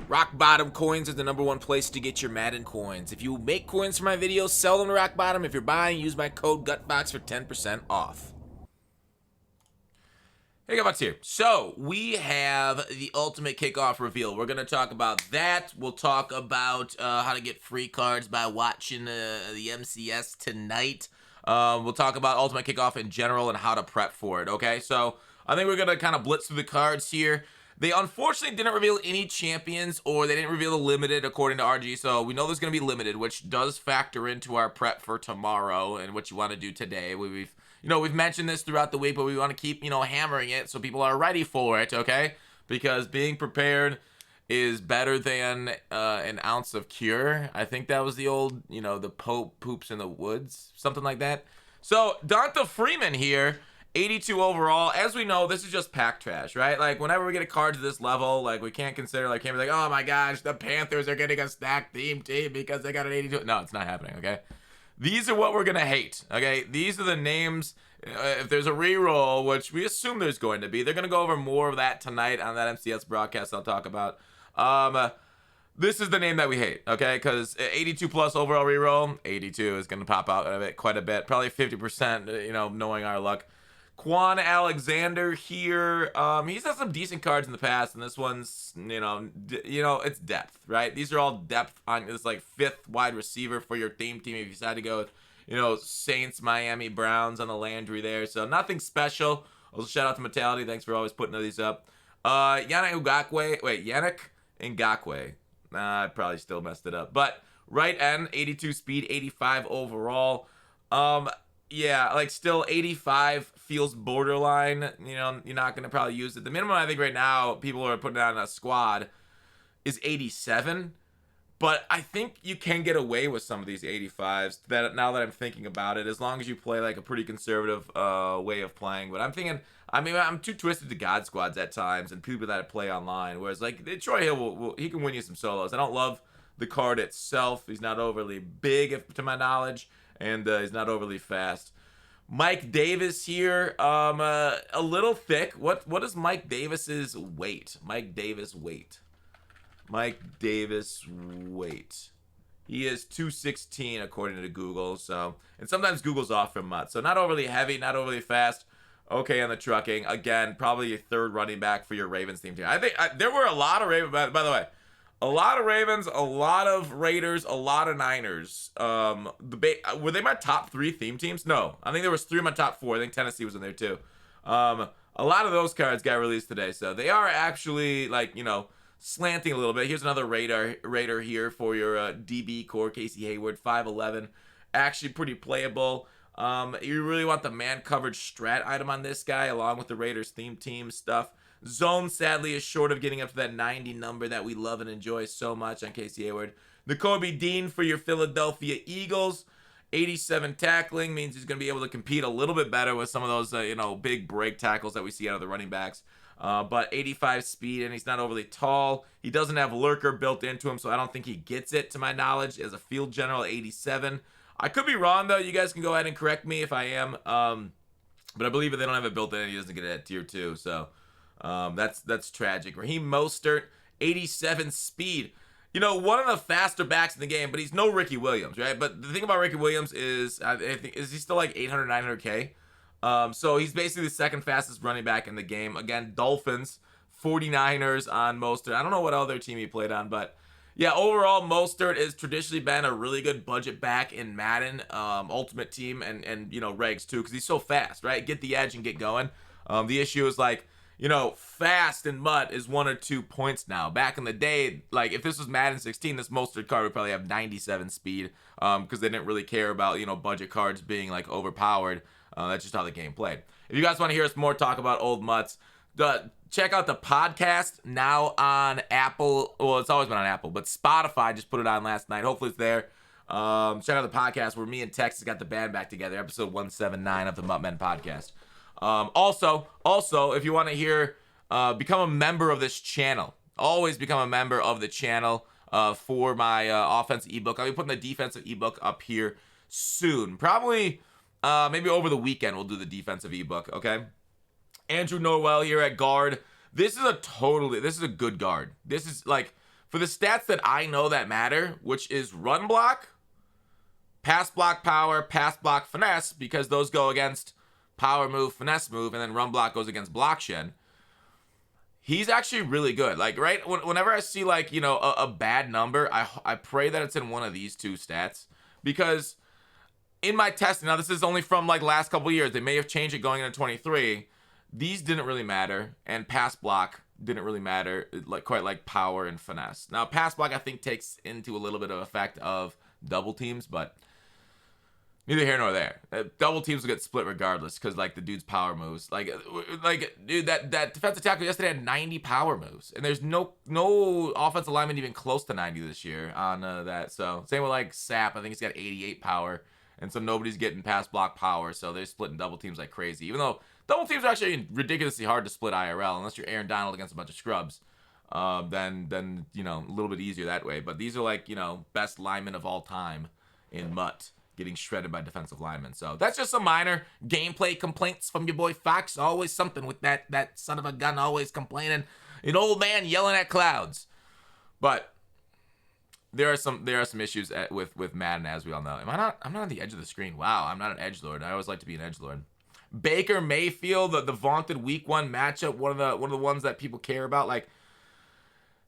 Rock Bottom Coins is the #1 place to get your Madden coins. If you make coins for my videos, sell them to Rock Bottom. If you're buying, use my code GUTBOX for 10% off. Hey, Gutbox here. So, we have the Ultimate Kickoff reveal. We're going to talk about that. We'll talk about how to get free cards by watching the MCS tonight. We'll talk about Ultimate Kickoff in general and how to prep for it, okay? So, I think we're going to kind of blitz through the cards here. They unfortunately didn't reveal any champions, or they didn't reveal the limited according to RG, so we know there's going to be limited, which does factor into our prep for tomorrow and what you want to do today. We've mentioned this throughout the week, but we want to keep, hammering it so people are ready for it, okay? Because being prepared is better than an ounce of cure. I think that was the old, the Pope poops in the woods, something like that. So, Donta Freeman here. 82 overall. As we know, this is just pack trash, right? Like, whenever we get a card to this level, like, we can't consider, like, can't be like, oh my gosh, the Panthers are getting a stacked team because they got an 82. No, it's not happening, okay? These are what we're going to hate, okay? These are the names. If there's a reroll, which we assume there's going to be, they're going to go over more of that tonight on that MCS broadcast I'll talk about. This is the name that we hate, okay? Because 82 plus overall reroll, 82 is going to pop out of it quite a bit. Probably 50%, knowing our luck. Quan Alexander here. He's had some decent cards in the past, and this one's, it's depth, right? These are all depth on this, like, 5th wide receiver for your theme team if you decide to go with, Saints, Miami, Browns on the Landry there. So nothing special. Also, shout out to Metality. Thanks for always putting these up. Yannick Ngakoue. I probably still messed it up. But right end, 82 speed, 85 overall. Yeah, like, still 85 feels borderline. You're not going to probably use it. The minimum I think right now people are putting on a squad is 87. But I think you can get away with some of these 85s now that I'm thinking about it, as long as you play like a pretty conservative way of playing. But I'm too twisted to God squads at times and people that play online. Whereas, like, Troy Hill, he can win you some solos. I don't love the card itself. He's not overly big, to my knowledge. And he's not overly fast. Mike Davis here, a little thick. What is Mike Davis's weight? Mike Davis weight. He is 216 according to Google. So, and sometimes Google's off from Mutt. So not overly heavy, not overly fast. Okay on the trucking. Again, probably a 3rd running back for your Ravens team. I think there were a lot of Ravens. By the way. A lot of Ravens, a lot of Raiders, a lot of Niners. Were they my top 3 theme teams? No. I think there was 3 of my top 4. I think Tennessee was in there too. A lot of those cards got released today. So they are actually, like, slanting a little bit. Here's another Raider here for your DB core, Casey Hayward, 5'11". Actually pretty playable. You really want the man coverage strat item on this guy along with the Raiders theme team stuff. Zone, sadly, is short of getting up to that 90 number that we love and enjoy so much on Casey Hayward. Nakobe Dean for your Philadelphia Eagles. 87 tackling means he's going to be able to compete a little bit better with some of those, big break tackles that we see out of the running backs. But 85 speed, and he's not overly tall. He doesn't have lurker built into him, so I don't think he gets it, to my knowledge, as a field general, 87. I could be wrong, though. You guys can go ahead and correct me if I am. But I believe if they don't have it built in, he doesn't get it at tier 2, so... that's tragic. Raheem Mostert, 87 speed. One of the faster backs in the game, but he's no Ricky Williams, right? But the thing about Ricky Williams is, is he still like 800, 900K? So he's basically the 2nd fastest running back in the game. Again, Dolphins, 49ers on Mostert. I don't know what other team he played on, but yeah, overall, Mostert has traditionally been a really good budget back in Madden, Ultimate Team, and regs too, because he's so fast, right? Get the edge and get going. The issue is, like, fast and Mutt is 1 or 2 points now. Back in the day, like, if this was Madden 16, this Mostert card would probably have 97 speed, because they didn't really care about, budget cards being, like, overpowered. That's just how the game played. If you guys want to hear us more talk about old Mutts, check out the podcast now on Apple. Well, it's always been on Apple, but Spotify just put it on last night. Hopefully it's there. Check out the podcast where me and Texas got the band back together, episode 179 of the Muttmen podcast. Also, if you want to hear, become a member of this channel. Always become a member of the channel for my offensive ebook. I'll be putting the defensive ebook up here soon. Probably, maybe over the weekend we'll do the defensive ebook, okay? Andrew Norwell here at guard. This is a good guard. This is, like, For the stats that I know that matter, which is run block, pass block power, pass block finesse, because those go against power move, finesse move, and then run block goes against block shed. He's actually really good. Like, right, whenever I see, like, you know, a bad number, I pray that it's in one of these two stats. Because in my testing, now this is only from, like, last couple years. They may have changed it going into 23. These didn't really matter. And pass block didn't really matter, like quite like power and finesse. Now, pass block, I think, takes into a little bit of effect of double teams, but neither here nor there. Double teams will get split regardless because, like, the dude's power moves. Like, dude, that defensive tackle yesterday had 90 power moves, and there's no offensive lineman even close to 90 this year on that. So same with, like, Sapp. I think he's got 88 power, and so nobody's getting pass block power, so they're splitting double teams like crazy. Even though double teams are actually ridiculously hard to split IRL, unless you're Aaron Donald against a bunch of scrubs. Then you know, a little bit easier that way. But these are, like, you know, best linemen of all time in MUT getting shredded by defensive linemen. So that's just some minor gameplay complaints from your boy Fox. Always something with that son of a gun, always complaining. An old man yelling at clouds. But there are some issues with Madden, as we all know. I'm not on the edge of the screen. Wow, I'm not an edgelord. I always like to be an edgelord. Baker Mayfield, the vaunted Week 1 matchup, one of the ones that people care about. Like,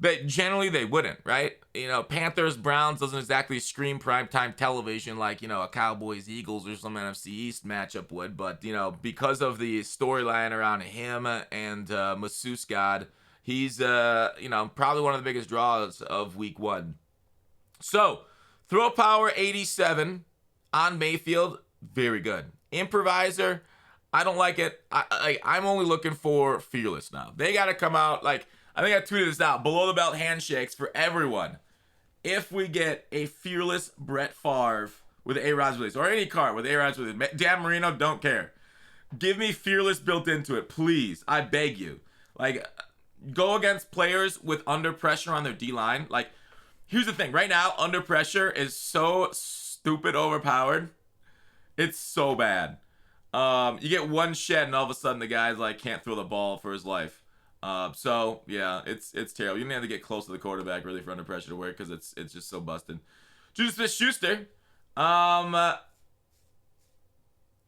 that generally they wouldn't, right? You know, Panthers Browns doesn't exactly scream primetime television like, you know, a Cowboys Eagles or some NFC East matchup would. But, you know, because of the storyline around him and Masseuse God, he's you know, probably one of the biggest draws of Week 1. So, throw power 87 on Mayfield, very good. Improviser, I don't like it. I'm only looking for fearless now. They got to come out, like, I think I tweeted this out, below the belt handshakes for everyone. If we get a fearless Brett Favre with A-Rod's release, or any card with A-Rod's release, Dan Marino, don't care. Give me fearless built into it, please. I beg you. Like, go against players with under pressure on their D-line. Like, here's the thing. Right now, under pressure is so stupid overpowered. It's so bad. You get one shed and all of a sudden the guy's like can't throw the ball for his life. So yeah, it's terrible. You don't have to get close to the quarterback really for under pressure to work because it's just so busted. Juju Smith-Schuster.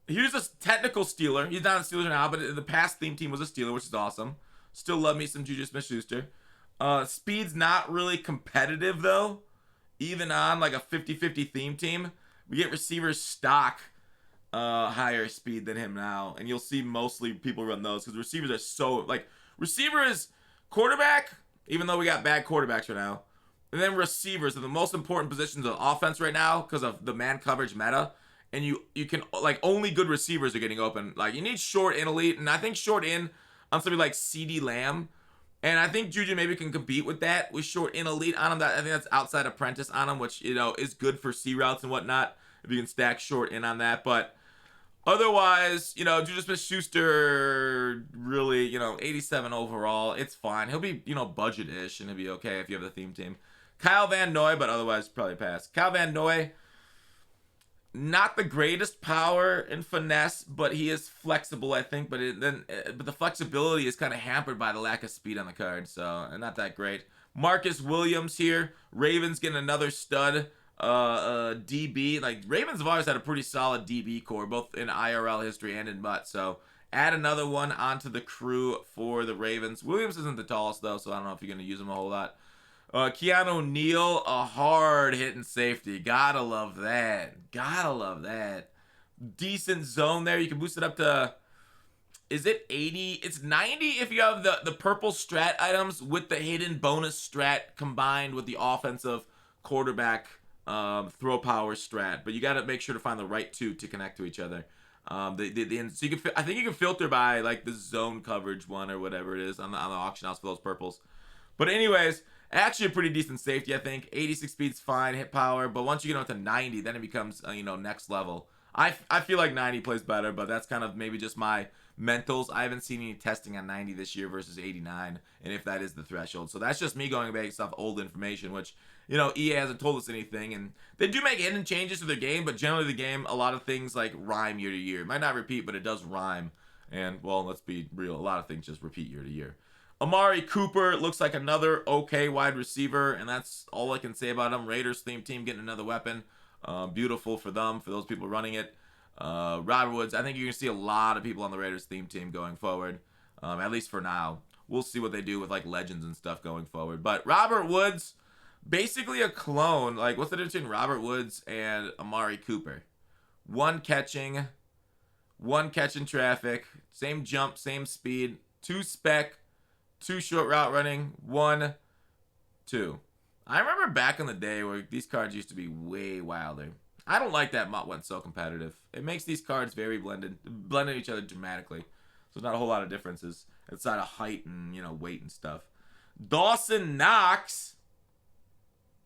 Here's a technical Steeler. He's not a Steeler now, but the past theme team was a Steeler, which is awesome. Still love me some Juju Smith-Schuster. Speed's not really competitive though. Even on like a 50-50 theme team, we get receivers stock higher speed than him now, and you'll see mostly people run those because receivers are so like. Receiver is quarterback, even though we got bad quarterbacks right now. And then receivers are the most important positions of offense right now because of the man coverage meta. And you can, like, only good receivers are getting open. Like, you need short in elite. And I think short in on somebody like CeeDee Lamb. And I think Juju maybe can compete with that with short in elite on him. I think that's outside apprentice on him, which, you know, is good for C routes and whatnot. If you can stack short in on that. But otherwise, you know, Juju Smith-Schuster, really, you know, 87 overall. It's fine. He'll be, you know, budget-ish, and he'll be okay if you have the theme team. Kyle Van Noy, but otherwise probably pass. Kyle Van Noy, not the greatest power and finesse, but he is flexible, I think. But the flexibility is kind of hampered by the lack of speed on the card, so not that great. Marcus Williams here. Ravens getting another stud. DB, like Ravens have always had a pretty solid DB core, both in IRL history and in MUT. So add another one onto the crew for the Ravens. Williams isn't the tallest though, so I don't know if you're gonna use him a whole lot. Keanu Neal, a hard hitting safety. Gotta love that. Gotta love that. Decent zone there. You can boost it up to. Is it 80? It's 90 if you have the purple strat items with the hidden bonus strat combined with the offensive quarterback throw power strat, but you got to make sure to find the right two to connect to each other. So you can, I think you can filter by like the zone coverage one or whatever it is on the auction house for those purples. But anyways, actually a pretty decent safety, I think. 86 speed's fine, hit power, but once you get up to 90, then it becomes you know, next level. I feel like 90 plays better, but that's kind of maybe just my mentals. I haven't seen any testing on 90 this year versus 89, and if that is the threshold. So that's just me going based off old information, which, you know, EA hasn't told us anything, and they do make hidden changes to their game, but generally the game, a lot of things like rhyme year to year. It might not repeat, but it does rhyme, and, well, let's be real, a lot of things just repeat year to year. Amari Cooper looks like another okay wide receiver, and that's all I can say about him. Raiders theme team getting another weapon. Beautiful for them, for those people running it. Robert Woods, I think you're going to see a lot of people on the Raiders theme team going forward, at least for now. We'll see what they do with like legends and stuff going forward. But Robert Woods, basically a clone. Like, what's the difference between Robert Woods and Amari Cooper? One catching traffic, same jump, same speed, 2 spec, 2 short route running, 1, 2. I remember back in the day where these cards used to be way wilder. I don't like that Mutt went so competitive. It makes these cards very blended each other dramatically. So there's not a whole lot of differences outside of height and, weight and stuff. Dawson Knox,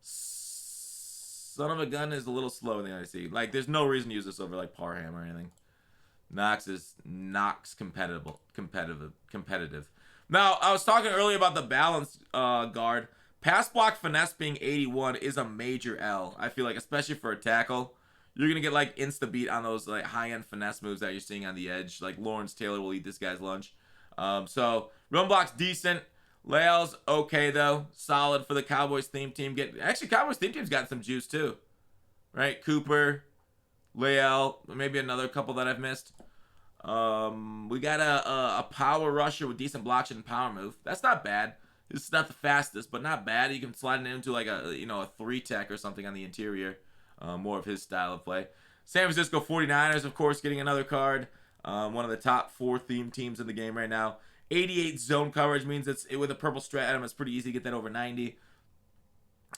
son of a gun, is a little slow in the IC. Like, there's no reason to use this over like Parham or anything. Knox competitive. Now, I was talking earlier about the balance guard. Pass block finesse being 81 is a major L. I feel like, especially for a tackle. You're going to get like insta beat on those like high-end finesse moves that you're seeing on the edge. Like Lawrence Taylor will eat this guy's lunch. So run block's decent. Layal's okay though. Solid for the Cowboys theme team. Actually, Cowboys theme team's got some juice too. Right? Cooper, Layal, maybe another couple that I've missed. We got a power rusher with decent blocks and power move. That's not bad. It's not the fastest, but not bad. You can slide it into like a 3-tech or something on the interior. More of his style of play. San Francisco 49ers, of course, getting another card. One of the top 4 theme teams in the game right now. 88 zone coverage means with a purple Strat it's pretty easy to get that over 90.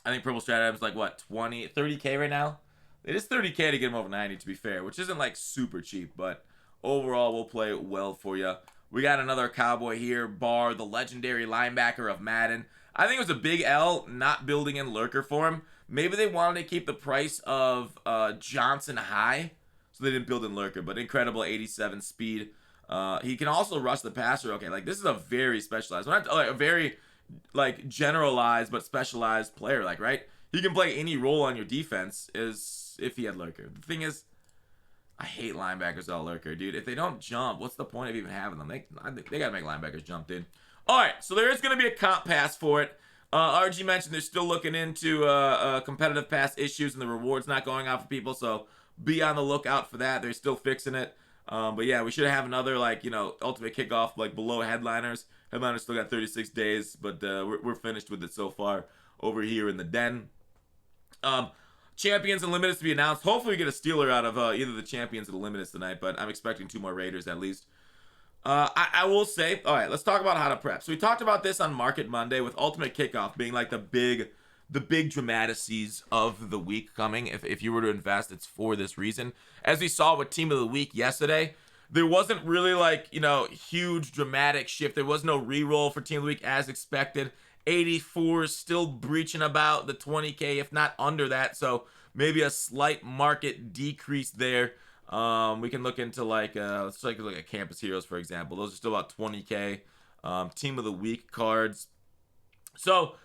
I think purple Strat is like what, 30K right now? It is 30K to get him over 90, to be fair, which isn't like super cheap, but overall will play well for you. We got another Cowboy here, Barr, the legendary linebacker of Madden. I think it was a big L not building in Lurker for him. Maybe they wanted to keep the price of Johnson high, so they didn't build in Lurker, but incredible 87 speed. He can also rush the passer. Okay, like this is a very specialized, a very like generalized but specialized player. Like, right? He can play any role on your defense as if he had Lurker. The thing is, I hate linebackers all Lurker, dude. If they don't jump, what's the point of even having them? They gotta make linebackers jump, dude. All right, so there is gonna be a comp pass for it. RG mentioned they're still looking into competitive pass issues and the rewards not going out for people, so be on the lookout for that. They're still fixing it. But yeah, we should have another ultimate kickoff like below headliners. Headliners still got 36 days, but we're finished with it so far over here in the den. Champions and limiteds to be announced. Hopefully we get a stealer out of either the champions or the limiteds tonight, but I'm expecting 2 more Raiders at least. I will say, all right, let's talk about how to prep. So we talked about this on Market Monday with Ultimate Kickoff being like the big dramatices of the week coming. If you were to invest, it's for this reason. As we saw with Team of the Week yesterday, there wasn't really huge dramatic shift. There was no reroll for Team of the Week as expected. 84 is still breaching about the 20K, if not under that. So maybe a slight market decrease there. We can look into let's look at Campus Heroes, for example. Those are still about 20K. Team of the Week cards. So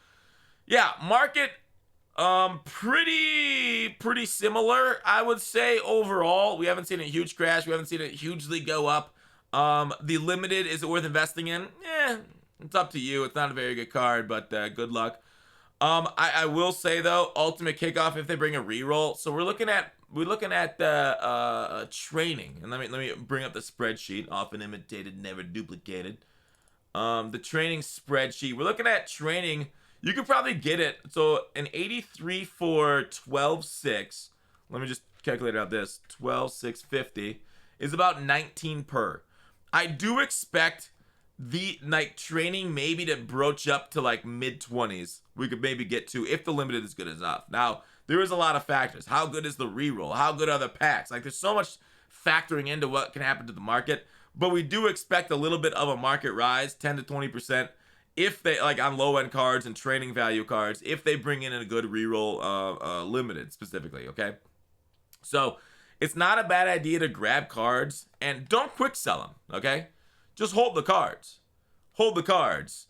yeah, market pretty similar, I would say overall. We haven't seen a huge crash. We haven't seen it hugely go up. The limited, is it worth investing in? It's up to you. It's not a very good card, but good luck. I will say though, Ultimate Kickoff, if they bring a reroll, so we're looking at the training, and let me bring up the spreadsheet. Often imitated, never duplicated. The training spreadsheet. We're looking at training. You could probably get it. So an 83 for 12.6. Let me just calculate out this. 12,650 is about 19 per. I do expect the training maybe to broach up to like mid-20s. We could maybe get to if the limited is good enough. Now, there is a lot of factors. How good is the reroll? How good are the packs? Like, there's so much factoring into what can happen to the market. But we do expect a little bit of a market rise, 10 to 20%, if they, on low-end cards and training value cards, if they bring in a good reroll limited specifically, okay? So, it's not a bad idea to grab cards and don't quick sell them, okay? Just hold the cards. Hold the cards.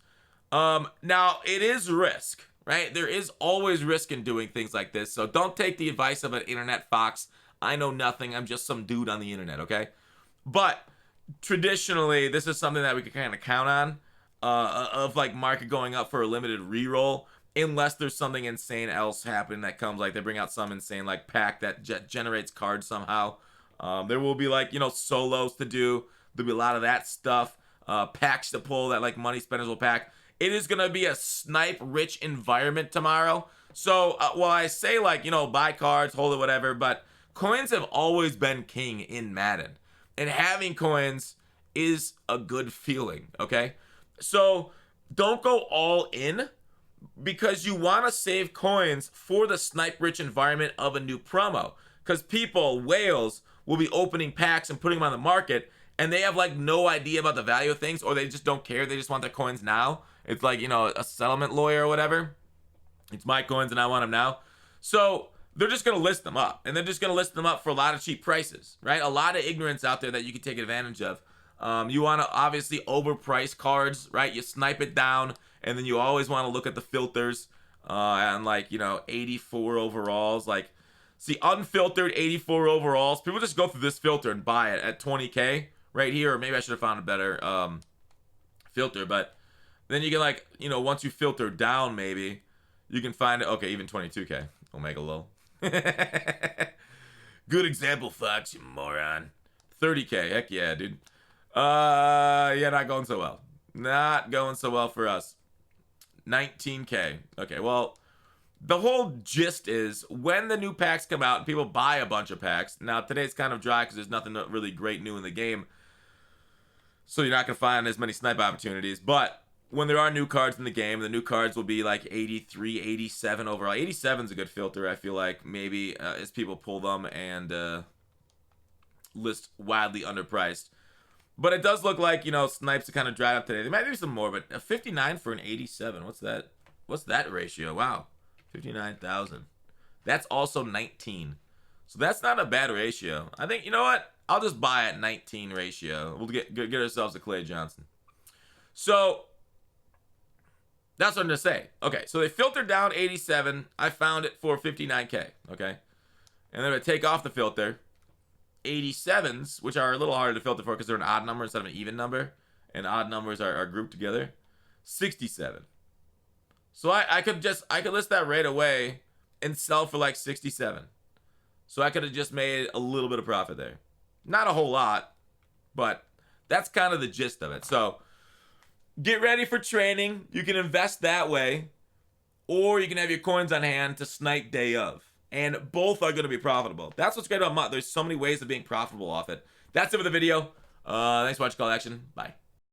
Now, it is risk, right? There is always risk in doing things like this, so don't take the advice of an internet fox. I know nothing. I'm just some dude on the internet, okay? But traditionally, this is something that we can kind of count on. of like market going up for a limited reroll, unless there's something insane else happening that comes, like they bring out some insane like pack that generates cards somehow. There will be like, you know, solos to do. There'll be a lot of that stuff. Packs to pull that like money spenders will pack. It is gonna be a snipe rich environment tomorrow. So while I say like, you know, buy cards, hold it, whatever, but coins have always been king in Madden, and having coins is a good feeling. Okay, so don't go all in, because you want to save coins for the snipe rich environment of a new promo, because people, whales, will be opening packs and putting them on the market, and they have like no idea about the value of things, or they just don't care. They just want their coins now. It's like, you know, a settlement lawyer or whatever. It's my coins and I want them now. So they're just going to list them up, and they're just going to list them up for a lot of cheap prices, right? A lot of ignorance out there that you can take advantage of. You want to obviously overprice cards, right? You snipe it down, and then you always want to look at the filters and like, you know, 84 overalls. Like, see, unfiltered 84 overalls. People just go through this filter and buy it at 20K right here. Or maybe I should have found a better filter. But then you can, like, you know, once you filter down, maybe you can find it. Okay, even 22K. Omega low. Good example, Fox, you moron. 30K. Heck yeah, dude. Yeah, not going so well. Not going so well for us. 19K. Okay, well, the whole gist is when the new packs come out and people buy a bunch of packs. Now, today's kind of dry because there's nothing really great new in the game, so you're not going to find as many snipe opportunities. But when there are new cards in the game, the new cards will be like 83, 87 overall. 87 is a good filter, I feel like, maybe, as people pull them and list wildly underpriced. But it does look like, you know, snipes are kind of dried up today. There might be some more, but a 59 for an 87. What's that? What's that ratio? Wow. 59,000. That's also 19. So that's not a bad ratio. I think, you know what? I'll just buy at 19 ratio. We'll get ourselves a Clay Johnson. So that's what I'm going to say. Okay, so they filtered down 87. I found it for 59K. Okay. And they're going to take off the filter. 87s, which are a little harder to filter for because they're an odd number instead of an even number, and odd numbers are grouped together. 67. So I could list that right away and sell for like 67. So I could have just made a little bit of profit there. Not a whole lot, but that's kind of the gist of it. So get ready for training. You can invest that way, or you can have your coins on hand to snipe day of. And both are going to be profitable. That's what's great about MUT. There's so many ways of being profitable off it. That's it for the video. Thanks for watching Call to Action. Bye.